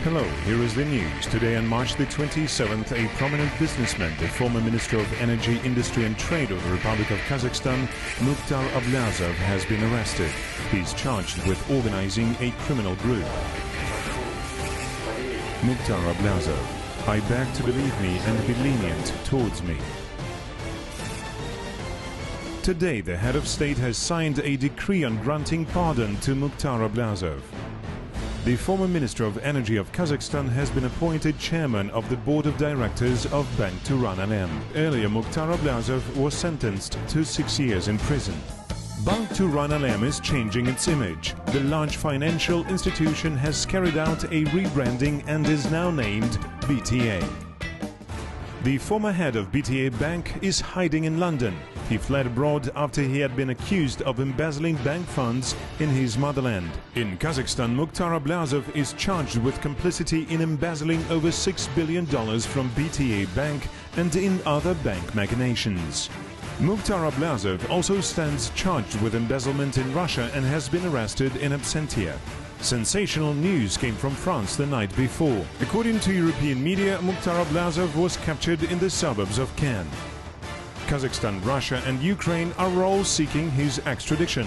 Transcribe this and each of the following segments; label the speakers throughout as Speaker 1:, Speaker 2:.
Speaker 1: Hello, here is the news. Today on March the 27th, a prominent businessman, the former Minister of Energy, Industry and Trade of the Republic of Kazakhstan, Mr Ablyazov, has been arrested. He is charged with organizing a criminal group. Mr Ablyazov, I beg to believe me and be lenient towards me. Today, the head of state has signed a decree on granting pardon to Mr Ablyazov. The former Minister of Energy of Kazakhstan has been appointed chairman of the board of directors of Bank Turan-Alem. Earlier, Mr Ablyazov was sentenced to 6 years in prison. Bank Turan-Alem is changing its image. The large financial institution has carried out a rebranding and is now named BTA. The former head of BTA Bank is hiding in London. He fled abroad after he had been accused of embezzling bank funds in his motherland. In Kazakhstan, Mr Ablyazov is charged with complicity in embezzling over $6 billion from BTA Bank and in other bank machinations. Mr Ablyazov also stands charged with embezzlement in Russia and has been arrested in absentia. Sensational news came from France the night before. According to European media, Mr Ablyazov was captured in the suburbs of Cannes. Kazakhstan, Russia and Ukraine are all seeking his extradition.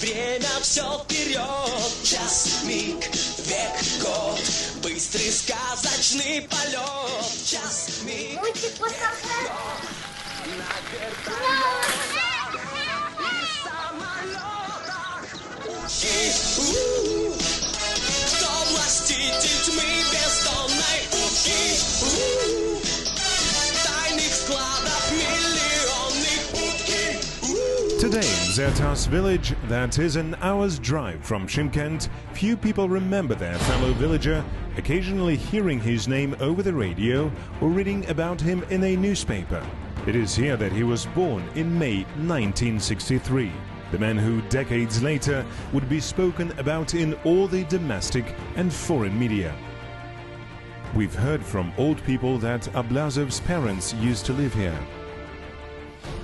Speaker 2: Время все вперед, час, миг, век, год, быстрый сказочный полет, час, миг, век, год, на вертолетах и самолетах. Кто властитель тьмы бездонной утки, тайных складов миллионных утки.
Speaker 1: Today in Zealous village, that is an hour's drive from Shymkent, few people remember their fellow villager, occasionally hearing his name over the radio or reading about him in a newspaper. It is here that he was born in May 1963, the man who decades later would be spoken about in all the domestic and foreign media. We've heard from old people that Ablyazov's parents used to live here.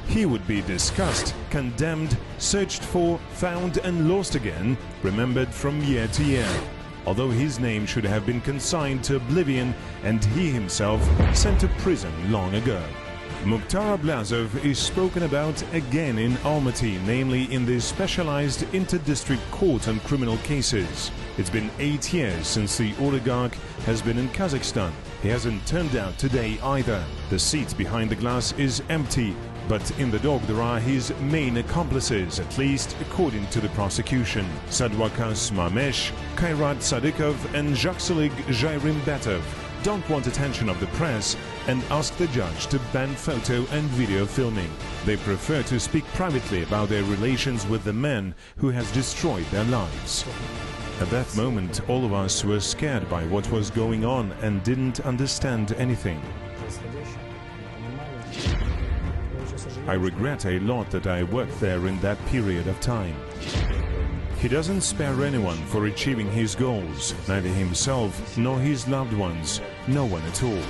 Speaker 1: He would be discussed, condemned, searched for, found and lost again, remembered from year to year, although his name should have been consigned to oblivion and he himself sent to prison long ago. Mr Ablyazov is spoken about again in Almaty, namely in the specialized inter-district court on criminal cases. It's been 8 years since the oligarch has been in Kazakhstan. He hasn't turned out today either. The seat behind the glass is empty, but in the dock there are his main accomplices, at least according to the prosecution. Sadwakas Mamesh, Kairat Sadikov and Jakselig Jairimbatov don't want attention of the press and ask the judge to ban photo and video filming. They prefer to speak privately about their relations with the man who has destroyed their lives. At that moment, all of us were scared by what was going on and didn't understand anything. I regret a lot that I worked there in that period of time. He doesn't spare anyone for achieving his goals, neither himself nor his loved ones, no one at all.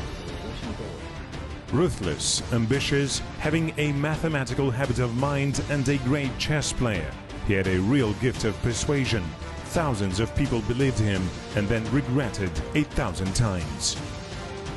Speaker 1: Ruthless, ambitious, having a mathematical habit of mind and a great chess player. He had a real gift of persuasion. Thousands of people believed him and then regretted 8,000 times.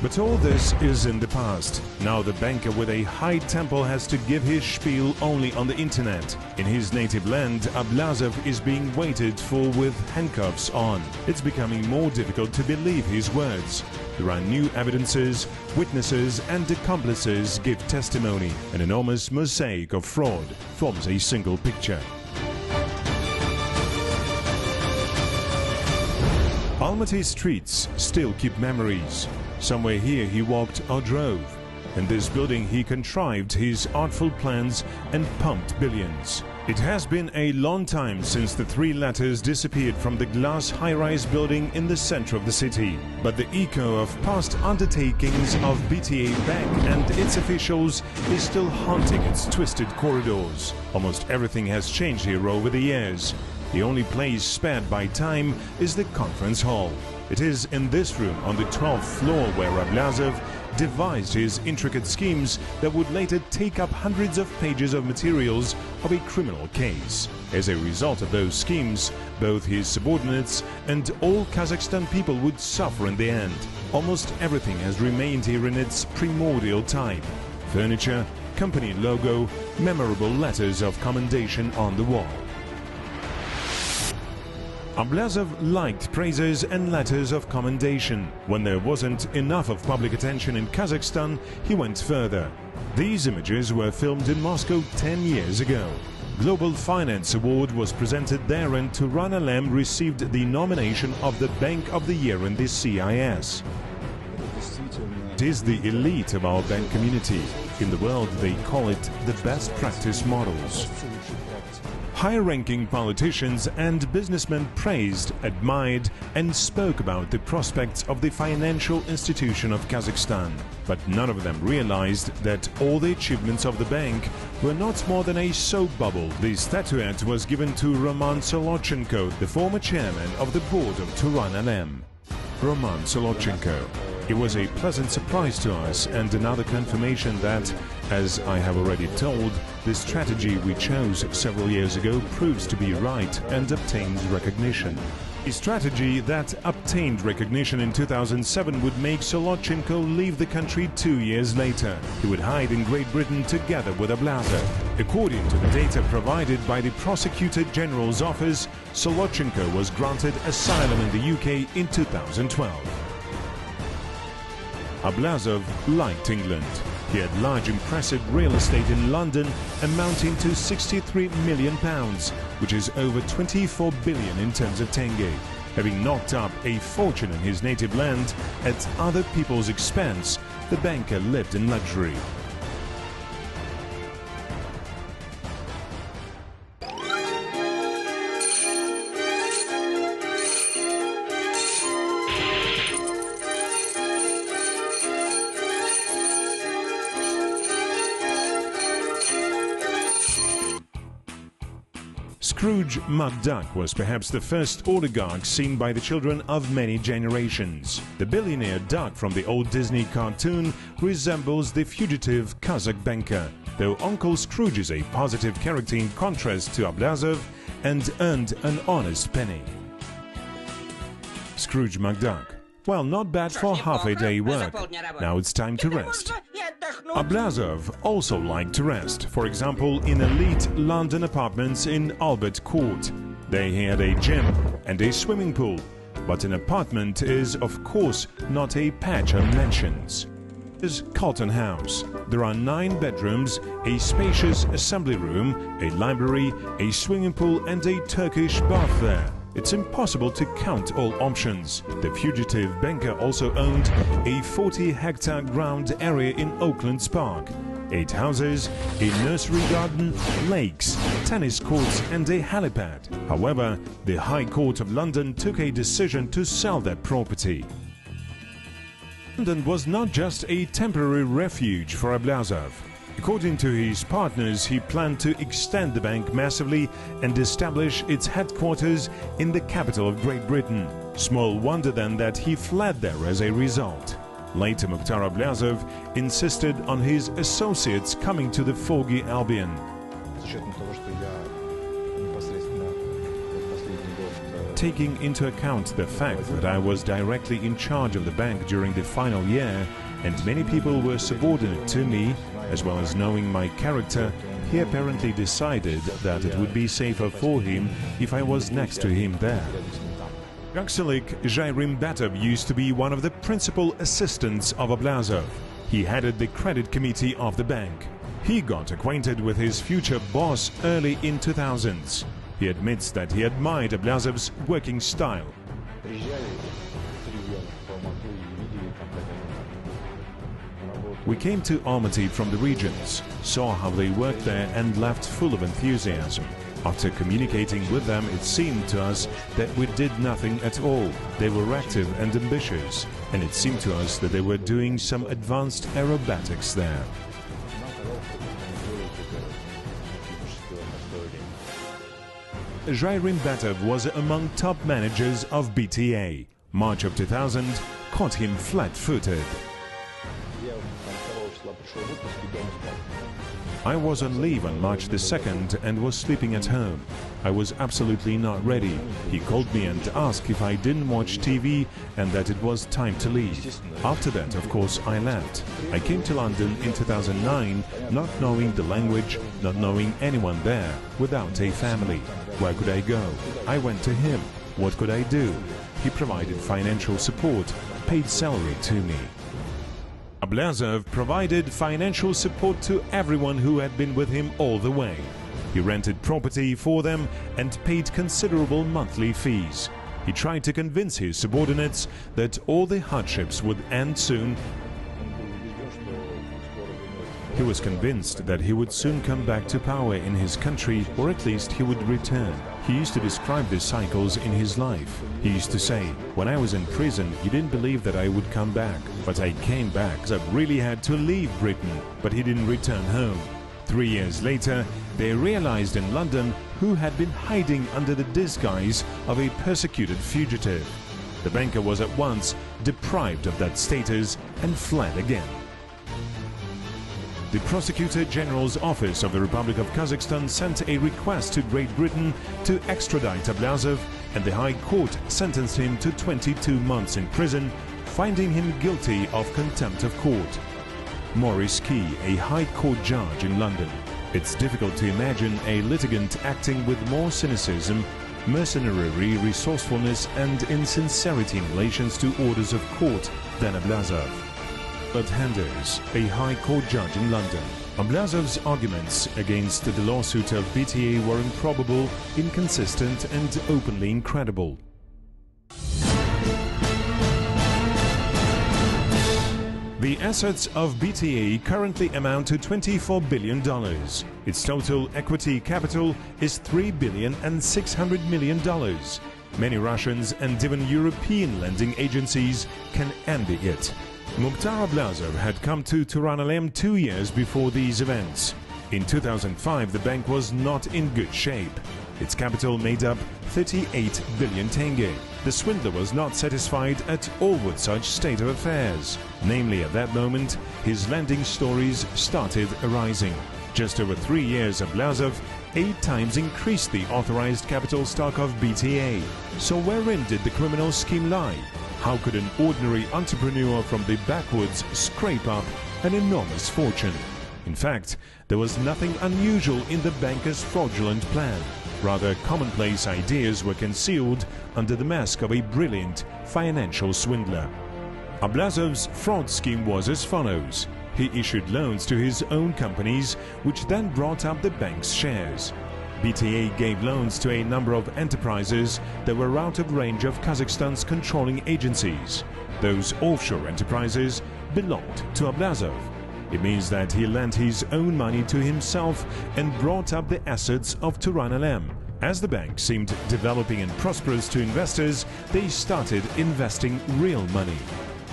Speaker 1: But all this is in the past. Now the banker with a high tempo has to give his spiel only on the internet. In his native land, Ablyazov is being waited for with handcuffs on. It's becoming more difficult to believe his words. There are new evidences, witnesses and accomplices give testimony. An enormous mosaic of fraud forms a single picture. Almaty streets still keep memories. Somewhere here he walked or drove. In this building he contrived his artful plans and pumped billions. It has been a long time since the three letters disappeared from the glass high-rise building in the center of the city. But the echo of past undertakings of BTA Bank and its officials is still haunting its twisted corridors. Almost everything has changed here over the years. The only place spared by time is the conference hall. It is in this room on the 12th floor where Ablyazov devised his intricate schemes that would later take up hundreds of pages of materials of a criminal case. As a result of those schemes, both his subordinates and all Kazakhstan people would suffer in the end. Almost everything has remained here in its primordial type: furniture, company logo, memorable letters of commendation on the wall. Ablyazov liked praises and letters of commendation. When there wasn't enough of public attention in Kazakhstan, he went further. These images were filmed in Moscow 10 years ago. Global Finance Award was presented there and Turan Alem received the nomination of the Bank of the Year in the CIS. It is the elite of our bank community. In the world they call it the best practice models. High-ranking politicians and businessmen praised, admired and spoke about the prospects of the financial institution of Kazakhstan. But none of them realized that all the achievements of the bank were not more than a soap bubble. The statuette was given to Roman Solotchenko, the former chairman of the board of Turan Alem. Roman Solotchenko. It was a pleasant surprise to us and another confirmation that, as I have already told, the strategy we chose several years ago proves to be right and obtains recognition. A strategy that obtained recognition in 2007 would make Solotchenko leave the country 2 years later. He would hide in Great Britain together with Ablyazov. According to the data provided by the Prosecutor General's office, Solotchenko was granted asylum in the UK in 2012. Ablyazov liked England. He had large impressive real estate in London amounting to £63 million, which is over 24 billion in terms of tenge. Having knocked up a fortune in his native land at other people's expense, the banker lived in luxury. Scrooge McDuck was perhaps the first oligarch seen by the children of many generations. The billionaire duck from the old Disney cartoon resembles the fugitive Kazakh banker, though Uncle Scrooge is a positive character in contrast to Ablyazov and earned an honest penny. Scrooge McDuck. Well, not bad for half-a-day work. Now it's time to rest. Ablyazov also liked to rest, for example in elite London apartments in Albert Court. There he had a gym and a swimming pool, but an apartment is of course not a patch of mansions. Is Carlton House. There are 9 bedrooms, a spacious assembly room, a library, a swimming pool and a Turkish bath there. It's impossible to count all options. The fugitive banker also owned a 40-hectare ground area in Oaklands Park, 8 houses, a nursery garden, lakes, tennis courts and a helipad. However, the High Court of London took a decision to sell that property. London was not just a temporary refuge for Ablyazov. According to his partners, he planned to extend the bank massively and establish its headquarters in the capital of Great Britain. Small wonder then that he fled there as a result. Later, Mr Ablyazov insisted on his associates coming to the foggy Albion. Taking into account the fact that I was directly in charge of the bank during the final year and many people were subordinate to me, as well as knowing my character, he apparently decided that it would be safer for him if I was next to him there. Gaxalik Jairimbatov used to be one of the principal assistants of Ablyazov. He headed the credit committee of the bank. He got acquainted with his future boss early in 2000s. He admits that he admired Ablyazov's working style. We came to Almaty from the regions, saw how they worked there and left full of enthusiasm. After communicating with them, it seemed to us that we did nothing at all. They were active and ambitious, and it seemed to us that they were doing some advanced aerobatics there. Zhairim Batov was among top managers of BTA. March of 2000 caught him flat-footed. I was on leave on March the 2nd and was sleeping at home. I was absolutely not ready. He called me and asked if I didn't watch TV and that it was time to leave. After that, of course, I left. I came to London in 2009, not knowing the language, not knowing anyone there, without a family. Where could I go? I went to him. What could I do? He provided financial support, paid salary to me. Ablyazov provided financial support to everyone who had been with him all the way. He rented property for them and paid considerable monthly fees. He tried to convince his subordinates that all the hardships would end soon. He was convinced that he would soon come back to power in his country, or at least he would return. He used to describe the cycles in his life. He used to say, when I was in prison, he didn't believe that I would come back. But I came back. I really had to leave Britain, but he didn't return home. 3 years later, they realized in London who had been hiding under the disguise of a persecuted fugitive. The banker was at once deprived of that status and fled again. The Prosecutor General's Office of the Republic of Kazakhstan sent a request to Great Britain to extradite Ablyazov, and the High Court sentenced him to 22 months in prison, finding him guilty of contempt of court. Maurice Key, a High Court judge in London. It's difficult to imagine a litigant acting with more cynicism, mercenary resourcefulness and insincerity in relations to orders of court than Ablyazov. But Handers, a High Court judge in London. Ablyazov's arguments against the lawsuit of BTA were improbable, inconsistent and openly incredible. The assets of BTA currently amount to $24 billion. Its total equity capital is $3,600 million. Many Russians and even European lending agencies can envy it. Mr Ablyazov had come to Turan 2 years before these events. In 2005, the bank was not in good shape. Its capital made up 38 billion tenge. The swindler was not satisfied at all with such state of affairs. Namely, at that moment, his lending stories started arising. Just over 3 years, Ablyazov 8 times increased the authorized capital stock of BTA. So wherein did the criminal scheme lie? How could an ordinary entrepreneur from the backwoods scrape up an enormous fortune? In fact, there was nothing unusual in the banker's fraudulent plan. Rather, commonplace ideas were concealed under the mask of a brilliant financial swindler. Ablyazov's fraud scheme was as follows. He issued loans to his own companies, which then brought up the bank's shares. BTA gave loans to a number of enterprises that were out of range of Kazakhstan's controlling agencies. Those offshore enterprises belonged to Ablyazov. It means that he lent his own money to himself and brought up the assets of Turan. As the bank seemed developing and prosperous to investors, they started investing real money.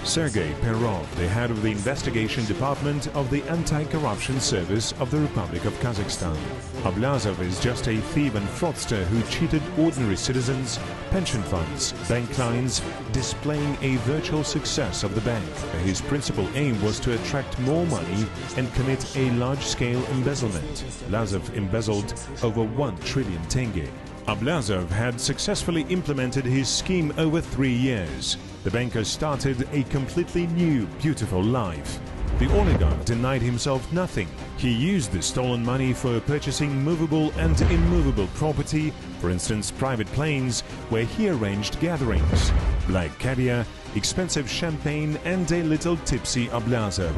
Speaker 1: Sergei Perov, the head of the investigation department of the Anti-Corruption Service of the Republic of Kazakhstan. Ablyazov is just a thief and fraudster who cheated ordinary citizens, pension funds, bank clients, displaying a virtual success of the bank. His principal aim was to attract more money and commit a large-scale embezzlement. Ablyazov embezzled over 1 trillion tenge. Ablyazov had successfully implemented his scheme over 3 years. The banker started a completely new, beautiful life. The oligarch denied himself nothing. He used the stolen money for purchasing movable and immovable property, for instance private planes, where he arranged gatherings. Black caviar, expensive champagne and a little tipsy Ablyazov.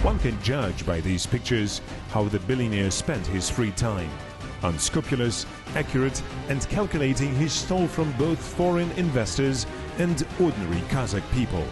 Speaker 1: One can judge by these pictures how the billionaire spent his free time. Unscrupulous, accurate and calculating, he stole from both foreign investors and ordinary Kazakh people.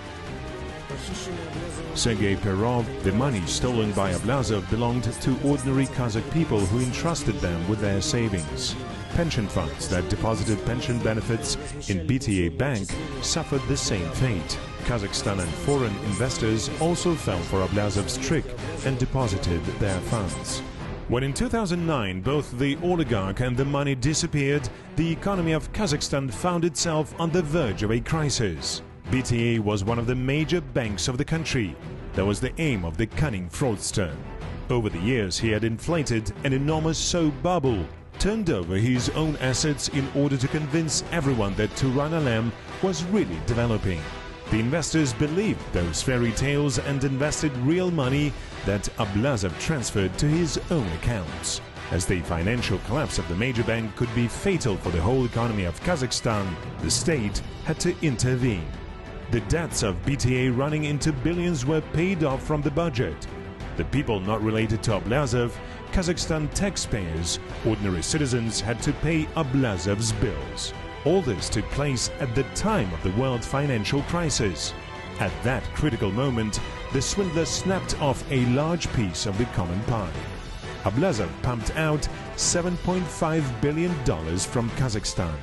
Speaker 1: Sergei Perov, the money stolen by Ablyazov belonged to ordinary Kazakh people who entrusted them with their savings. Pension funds that deposited pension benefits in BTA Bank suffered the same fate. Kazakhstan and foreign investors also fell for Ablyazov's trick and deposited their funds. When in 2009 both the oligarch and the money disappeared, the economy of Kazakhstan found itself on the verge of a crisis. BTA was one of the major banks of the country. That was the aim of the cunning fraudster. Over the years he had inflated an enormous soap bubble, turned over his own assets in order to convince everyone that Turan Alem was really developing. The investors believed those fairy tales and invested real money that Ablyazov transferred to his own accounts. As the financial collapse of the major bank could be fatal for the whole economy of Kazakhstan, the state had to intervene. The debts of BTA running into billions were paid off from the budget. The people not related to Ablyazov, Kazakhstan taxpayers, ordinary citizens had to pay Ablyazov's bills. All this took place at the time of the world financial crisis. At that critical moment, the swindler snapped off a large piece of the common pie. Ablyazov pumped out $7.5 billion from Kazakhstan.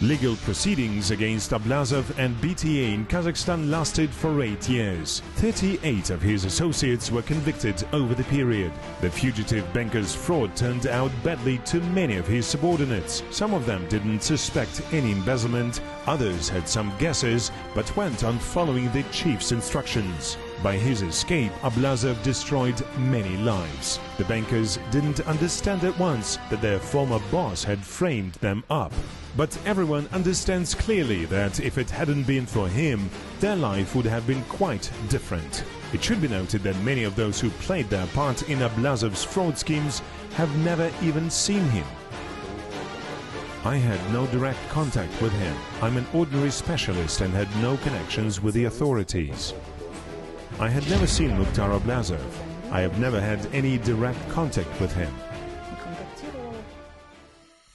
Speaker 1: Legal proceedings against Ablyazov and BTA in Kazakhstan lasted for 8 years. 38 of his associates were convicted over the period. The fugitive banker's fraud turned out badly to many of his subordinates. Some of them didn't suspect any embezzlement, others had some guesses but went on following the chief's instructions. By his escape, Ablyazov destroyed many lives. The bankers didn't understand at once that their former boss had framed them up. But everyone understands clearly that if it hadn't been for him, their life would have been quite different. It should be noted that many of those who played their part in Ablyazov's fraud schemes have never even seen him. I had no direct contact with him. I'm an ordinary specialist and had no connections with the authorities. I had never seen Mukhtar Ablyazov. I have never had any direct contact with him.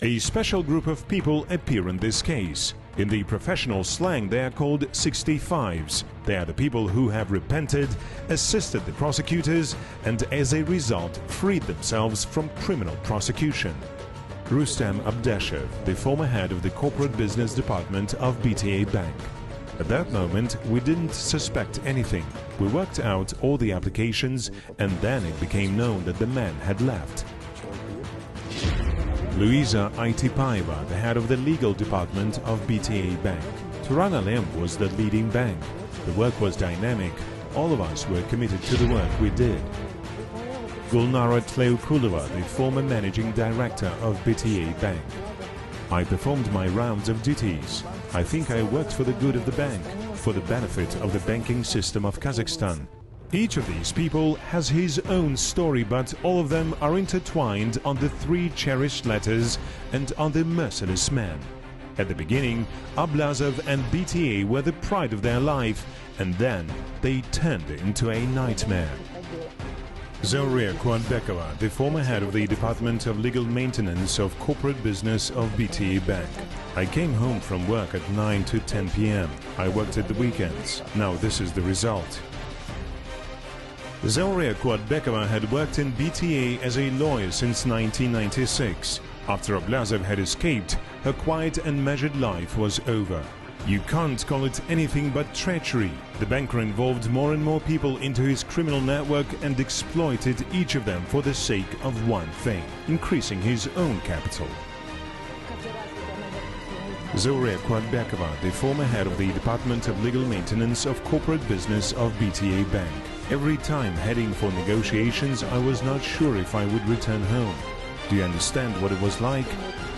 Speaker 1: A special group of people appear in this case. In the professional slang, they are called 65s. They are the people who have repented, assisted the prosecutors, and as a result freed themselves from criminal prosecution. Rustam Abdashev, the former head of the corporate business department of BTA Bank. At that moment, we didn't suspect anything. We worked out all the applications, and then it became known that the man had left. Luisa Aitipaeva, the head of the legal department of BTA Bank. Turan Alem was the leading bank. The work was dynamic. All of us were committed to the work we did. Gulnara Tleukulova, the former managing director of BTA Bank. I performed my rounds of duties. I think I worked for the good of the bank, for the benefit of the banking system of Kazakhstan. Each of these people has his own story, but all of them are intertwined on the three cherished letters and on the merciless man. At the beginning, Ablyazov and BTA were the pride of their life, and then they turned into a nightmare. Zoria Kuanbekova, the former head of the Department of Legal Maintenance of Corporate Business of BTA Bank. I came home from work at 9 to 10 p.m. I worked at the weekends. Now this is the result. Zoria Kuanbekova had worked in BTA as a lawyer since 1996. After Ablyazov had escaped, her quiet and measured life was over. You can't call it anything but treachery. The banker involved more and more people into his criminal network and exploited each of them for the sake of one thing: increasing his own capital. Zoria Kuanbekova, the former head of the Department of Legal Maintenance of Corporate Business of BTA Bank. Every time heading for negotiations, I was not sure if I would return home. Do you understand what it was like?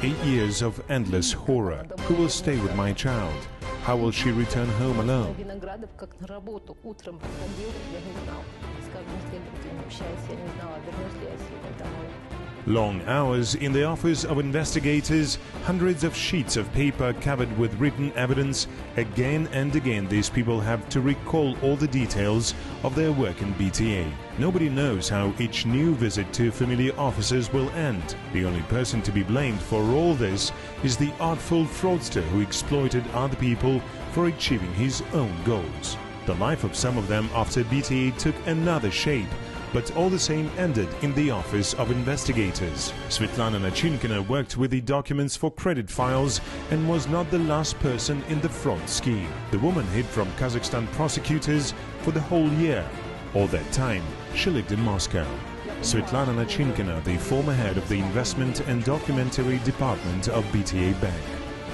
Speaker 1: 8 years of endless horror. Who will stay with my child? How will she return home alone? Long hours in the office of investigators, hundreds of sheets of paper covered with written evidence. Again and again these people have to recall all the details of their work in BTA. Nobody knows how each new visit to familiar offices will end. The only person to be blamed for all this is the artful fraudster who exploited other people for achieving his own goals. The life of some of them after BTA took another shape, but all the same ended in the office of investigators. Svetlana Nachinkina worked with the documents for credit files and was not the last person in the fraud scheme. The woman hid from Kazakhstan prosecutors for the whole year. All that time, she lived in Moscow. Svetlana Nachinkina, the former head of the investment and documentary department of BTA Bank.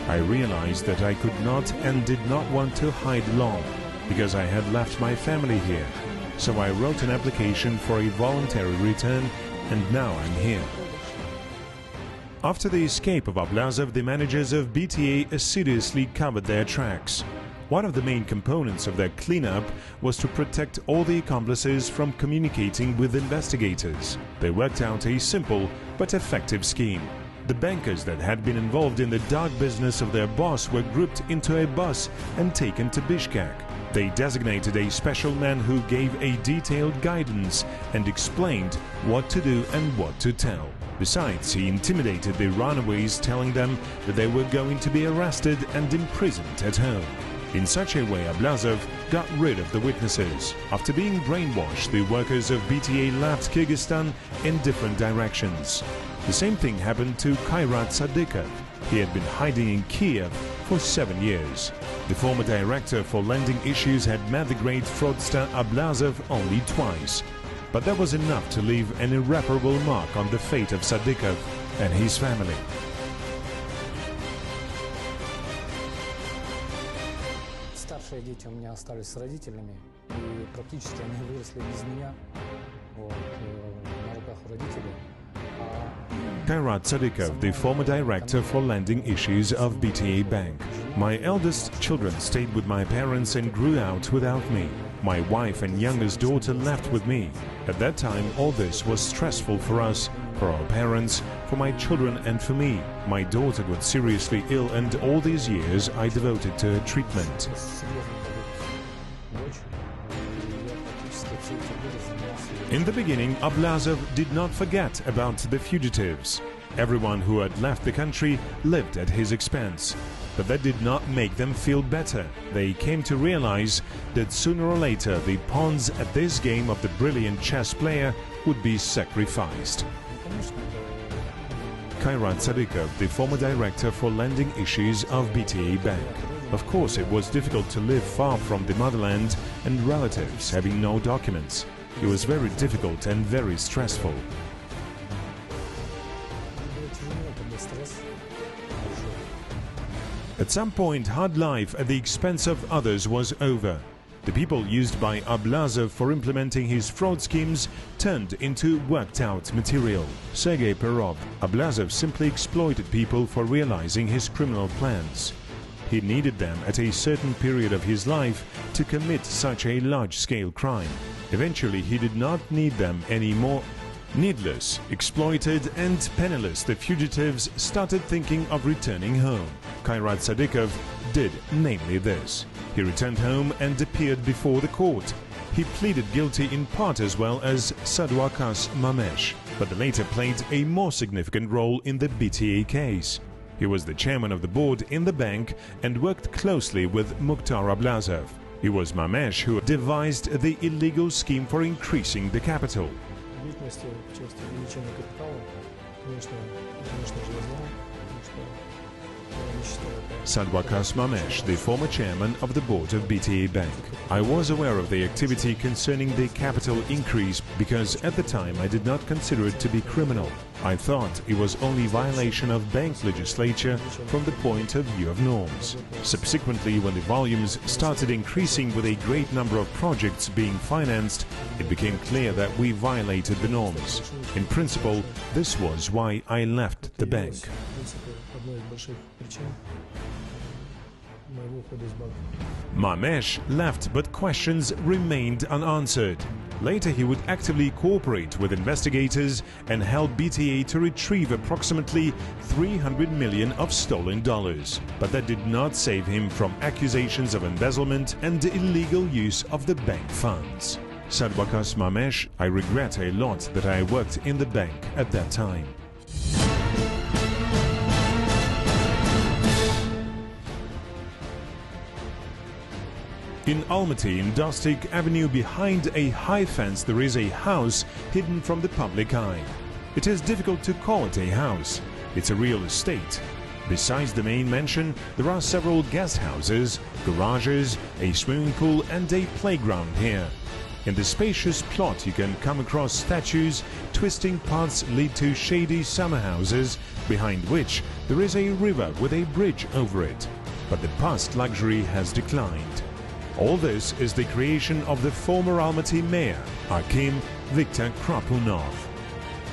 Speaker 1: I realized that I could not and did not want to hide long, because I had left my family here. So I wrote an application for a voluntary return, and now I'm here. After the escape of Ablyazov, the managers of BTA assiduously covered their tracks. One of the main components of their cleanup was to protect all the accomplices from communicating with investigators. They worked out a simple but effective scheme. The bankers that had been involved in the dark business of their boss were grouped into a bus and taken to Bishkek. They designated a special man who gave a detailed guidance and explained what to do and what to tell. Besides, he intimidated the runaways, telling them that they were going to be arrested and imprisoned at home. In such a way, Ablyazov got rid of the witnesses. After being brainwashed, the workers of BTA left Kyrgyzstan in different directions. The same thing happened to Kairat Sadikov. He had been hiding in Kiev for 7 years. The former director for lending issues had met the great fraudster Ablyazov only twice. But that was enough to leave an irreparable mark on the fate of Sadikov and his family.
Speaker 3: Старшие дети у меня остались с родителями, и практически они выросли без меня, на руках у родителей.
Speaker 1: Kairat Sadikov, the former director for lending issues of BTA Bank. My eldest children stayed with my parents and grew out without me. My wife and youngest daughter left with me. At that time, all this was stressful for us, for our parents, for my children and for me. My daughter got seriously ill, and all these years I devoted to her treatment. In the beginning, Ablyazov did not forget about the fugitives. Everyone who had left the country lived at his expense. But that did not make them feel better. They came to realize that sooner or later the pawns at this game of the brilliant chess player would be sacrificed. Kairat Sadikov, the former director for lending issues of BTA Bank. Of course, it was difficult to live far from the motherland and relatives, having no documents. It was very difficult and very stressful. At some point, hard life at the expense of others was over. The people used by Ablyazov for implementing his fraud schemes turned into worked-out material. Sergei Perov, Ablyazov simply exploited people for realizing his criminal plans. He needed them at a certain period of his life to commit such a large-scale crime. Eventually, he did not need them anymore. Needless, exploited and penniless, the fugitives started thinking of returning home. Kairat Sadikov did namely this. He returned home and appeared before the court. He pleaded guilty in part as well as Sadwakas Mamesh, but the latter played a more significant role in the BTA case. He was the chairman of the board in the bank and worked closely with Mukhtar Ablyazov. It was Mamesh who devised the illegal scheme for increasing the capital. Sadwakas Mamesh, the former chairman of the board of BTA Bank. I was aware of the activity concerning the capital increase because at the time I did not consider it to be criminal. I thought it was only violation of bank legislature from the point of view of norms. Subsequently, when the volumes started increasing with a great number of projects being financed, it became clear that we violated the norms. In principle, this was why I left the bank.
Speaker 3: моего ухода из банка.
Speaker 1: Mamesh left, but questions remained unanswered. Later, he would actively cooperate with investigators and help BTA to retrieve approximately 300 million of stolen dollars. But that did not save him from accusations of embezzlement and illegal use of the bank funds. Said Wakas Mamesh, "I regret a lot that I worked in the bank at that time." In Almaty, in Dostik Avenue, behind a high fence, there is a house hidden from the public eye. It is difficult to call it a house. It's a real estate. Besides the main mansion, there are several guest houses, garages, a swimming pool and a playground here. In the spacious plot you can come across statues. Twisting paths lead to shady summer houses, behind which there is a river with a bridge over it. But the past luxury has declined. All this is the creation of the former Almaty mayor, Akim Viktor Krapunov.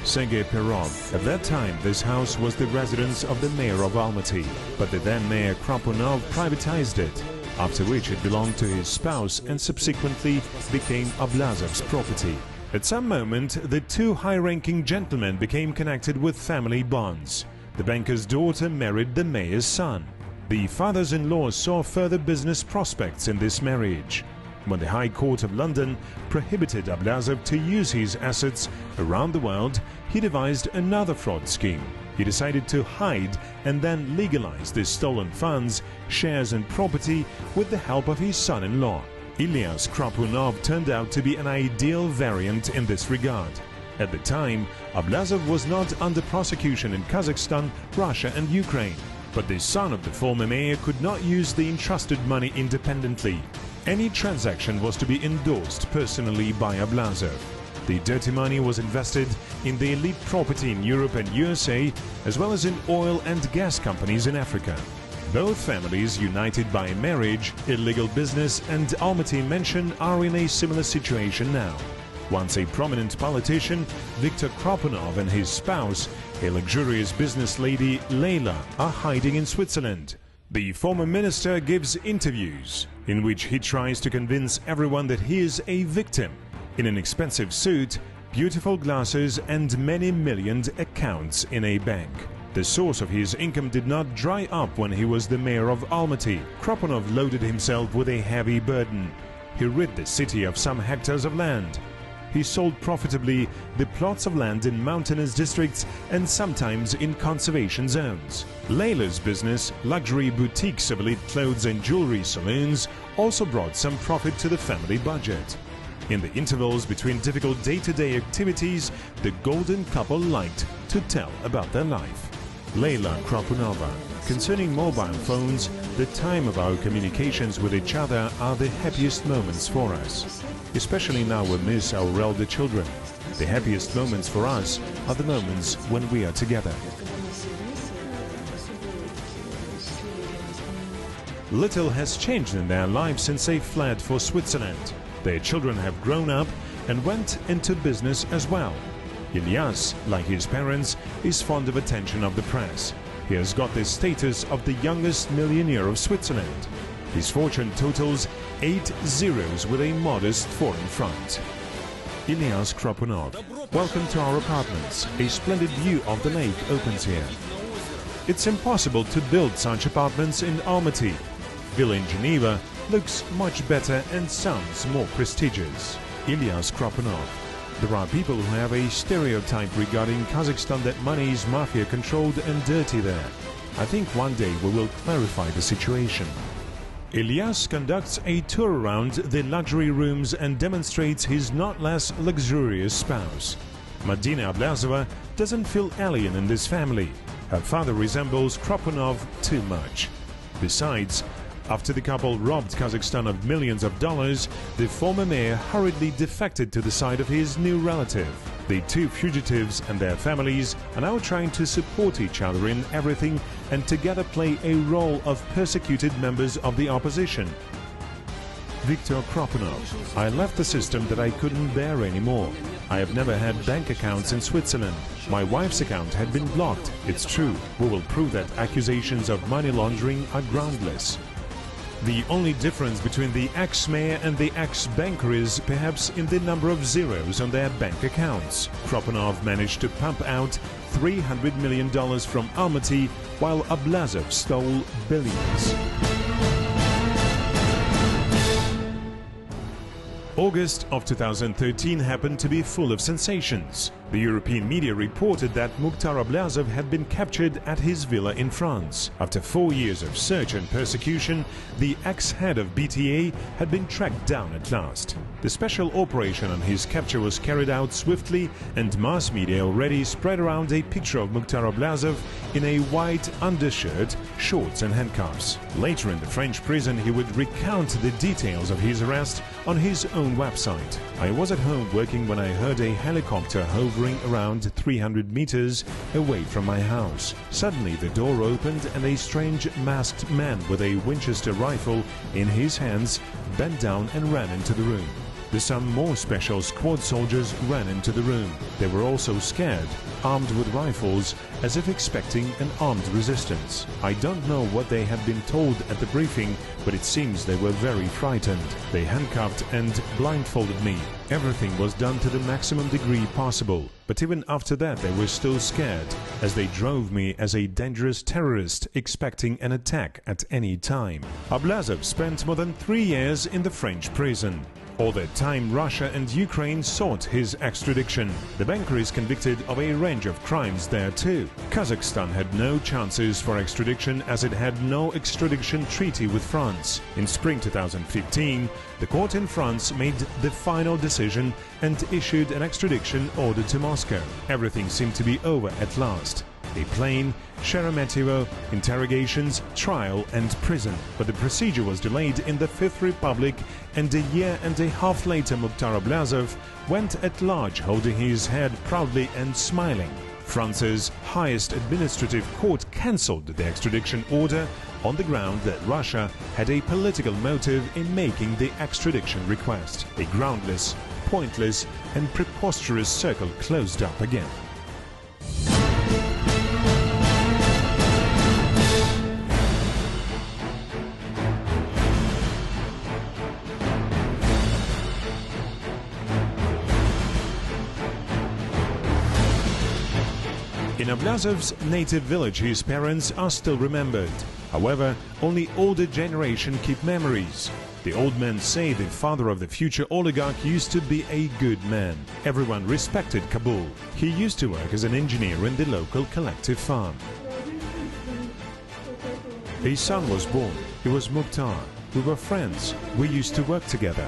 Speaker 1: Sergei Perov. At that time, this house was the residence of the mayor of Almaty, but the then mayor Krapunov privatized it, after which it belonged to his spouse and subsequently became Ablazov's property. At some moment, the two high-ranking gentlemen became connected with family bonds. The banker's daughter married the mayor's son. The fathers-in-law saw further business prospects in this marriage. When the High Court of London prohibited Ablazov to use his assets around the world, he devised another fraud scheme. He decided to hide and then legalize the stolen funds, shares and property with the help of his son-in-law. Ilyas Krapunov turned out to be an ideal variant in this regard. At the time, Ablazov was not under prosecution in Kazakhstan, Russia and Ukraine. But the son of the former mayor could not use the entrusted money independently. Any transaction was to be endorsed personally by Ablazov. The dirty money was invested in the elite property in Europe and USA, as well as in oil and gas companies in Africa. Both families, united by marriage, illegal business and Almaty mansion, are in a similar situation now. Once a prominent politician, Viktor Krapunov and his spouse, a luxurious business lady, Leila, are hiding in Switzerland. The former minister gives interviews in which he tries to convince everyone that he is a victim. In an expensive suit, beautiful glasses and many millioned accounts in a bank. The source of his income did not dry up when he was the mayor of Almaty. Krapunov loaded himself with a heavy burden. He rid the city of some hectares of land. He sold profitably the plots of land in mountainous districts and sometimes in conservation zones. Leila's business, luxury boutiques of elite clothes and jewelry saloons, also brought some profit to the family budget. In the intervals between difficult day-to-day activities, the golden couple liked to tell about their life. Leila Krapunova. Concerning mobile phones, the time of our communications with each other are the happiest moments for us. Especially now we miss our elder children. The happiest moments for us are the moments when we are together. Little has changed in their lives since they fled for Switzerland. Their children have grown up and went into business as well. Ilyas, like his parents, is fond of attention of the press. He has got the status of the youngest millionaire of Switzerland. His fortune totals 8 zeros with a modest foreign front. Ilyas Krapunov. Welcome to our apartments. A splendid view of the lake opens here. It's impossible to build such apartments in Almaty. Villa in Geneva looks much better and sounds more prestigious. Ilyas Krapunov. There are people who have a stereotype regarding Kazakhstan that money is mafia-controlled and dirty there. I think one day we will clarify the situation. Ilyas conducts a tour around the luxury rooms and demonstrates his not less luxurious spouse. Madina Ablazova doesn't feel alien in this family. Her father resembles Krapunov too much. Besides, after the couple robbed Kazakhstan of millions of dollars, the former mayor hurriedly defected to the side of his new relative. The two fugitives and their families are now trying to support each other in everything and together play a role of persecuted members of the opposition. Viktor Krapunov. I left the system that I couldn't bear anymore. I have never had bank accounts in Switzerland. My wife's account had been blocked. It's true. We will prove that accusations of money laundering are groundless. The only difference between the ex-mayor and the ex-banker is perhaps in the number of zeros on their bank accounts. Kropanov managed to pump out $300 million from Almaty, while Ablyazov stole billions. August of 2013 happened to be full of sensations. The European media reported that Mr Ablyazov had been captured at his villa in France. After 4 years of search and persecution, the ex-head of BTA had been tracked down at last. The special operation on his capture was carried out swiftly, and mass media already spread around a picture of Mr Ablyazov in a white undershirt, shorts and handcuffs. Later in the French prison, he would recount the details of his arrest on his own website. "I was at home working when I heard a helicopter hovering around 300 meters away from my house. Suddenly the door opened and a strange masked man with a Winchester rifle in his hands bent down and ran into the room. Some more special squad soldiers ran into the room. They were also scared, armed with rifles, as if expecting an armed resistance. I don't know what they had been told at the briefing, but it seems they were very frightened. They handcuffed and blindfolded me. Everything was done to the maximum degree possible, but even after that they were still scared, as they drove me as a dangerous terrorist expecting an attack at any time." Ablyazov spent more than 3 years in the French prison. All that time, Russia and Ukraine sought his extradition. The banker is convicted of a range of crimes there too. Kazakhstan had no chances for extradition as it had no extradition treaty with France. In spring 2015, the court in France made the final decision and issued an extradition order to Moscow. Everything seemed to be over at last. A plane, Sheremetyevo, interrogations, trial and prison. But the procedure was delayed in the Fifth Republic, and a year and a half later Mr Ablyazov went at large, holding his head proudly and smiling. France's highest administrative court cancelled the extradition order on the ground that Russia had a political motive in making the extradition request. A groundless, pointless and preposterous circle closed up again. In Ablyazov's native village, his parents are still remembered. However, only older generation keep memories. The old men say the father of the future oligarch used to be a good man. Everyone respected Kabul. He used to work as an engineer in the local collective farm. A son was born. He was Mukhtar. We were friends. We used to work together.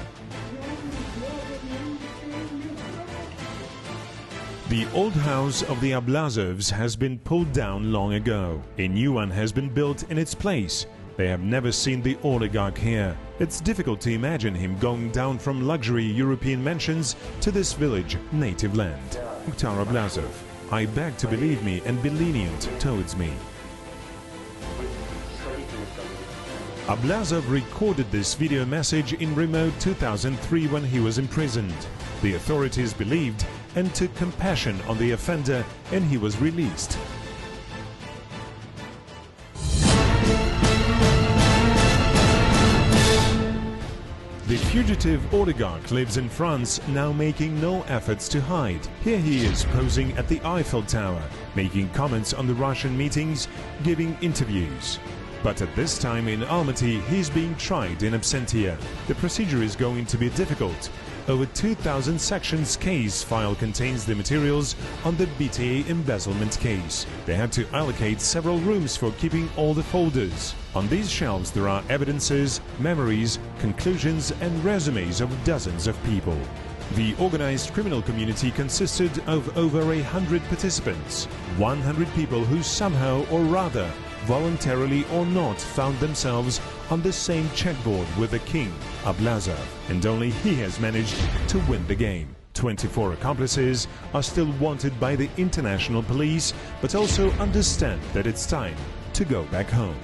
Speaker 1: The old house of the Ablyazovs has been pulled down long ago. A new one has been built in its place. They have never seen the oligarch here. It's difficult to imagine him going down from luxury European mansions to this village, native land. Mr Ablyazov, I beg to believe me and be lenient towards me. Ablyazov recorded this video message in remote 2003 when he was imprisoned. The authorities believed and took compassion on the offender, and he was released. The fugitive oligarch lives in France, now making no efforts to hide. Here he is posing at the Eiffel Tower, making comments on the Russian meetings, giving interviews. But at this time in Almaty, he's being tried in absentia. The procedure is going to be difficult. Over 2,000 sections case file contains the materials on the BTA embezzlement case. They had to allocate several rooms for keeping all the folders. On these shelves there are evidences, memories, conclusions and resumes of dozens of people. The organized criminal community consisted of over 100 participants, 100 people who somehow or rather, voluntarily or not, found themselves on the same checkboard with the king, Ablyazov, and only he has managed to win the game. 24 accomplices are still wanted by the international police, but also understand that it's time to go back home.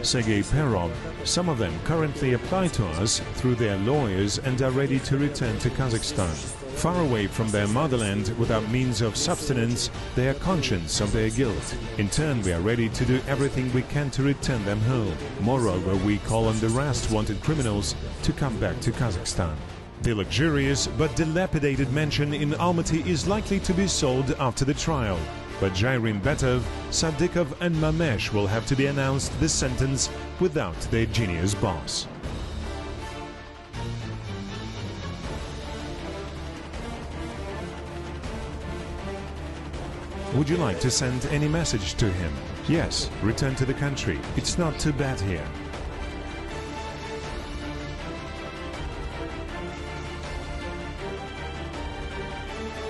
Speaker 1: Sergei Perov, some of them currently apply to us through their lawyers and are ready to return to Kazakhstan. Far away from their motherland, without means of subsistence, they are conscious of their guilt. In turn, we are ready to do everything we can to return them home. Moreover, we call on the rest wanted criminals to come back to Kazakhstan. The luxurious but dilapidated mansion in Almaty is likely to be sold after the trial. But Jairim Betov, Sadikov and Mamesh will have to be announced the sentence without their genius boss. Would you like to send any message to him? Yes, return to the country. It's not too bad here.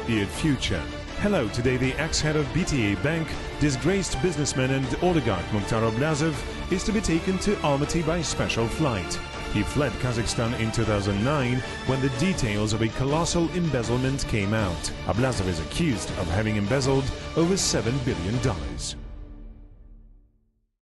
Speaker 1: Dear future. Hello, today the ex-head of BTA Bank, disgraced businessman and oligarch Mr Ablyazov is to be taken to Almaty by special flight. He fled Kazakhstan in 2009 when the details of a colossal embezzlement came out. Ablyazov is accused of having embezzled over $7 billion.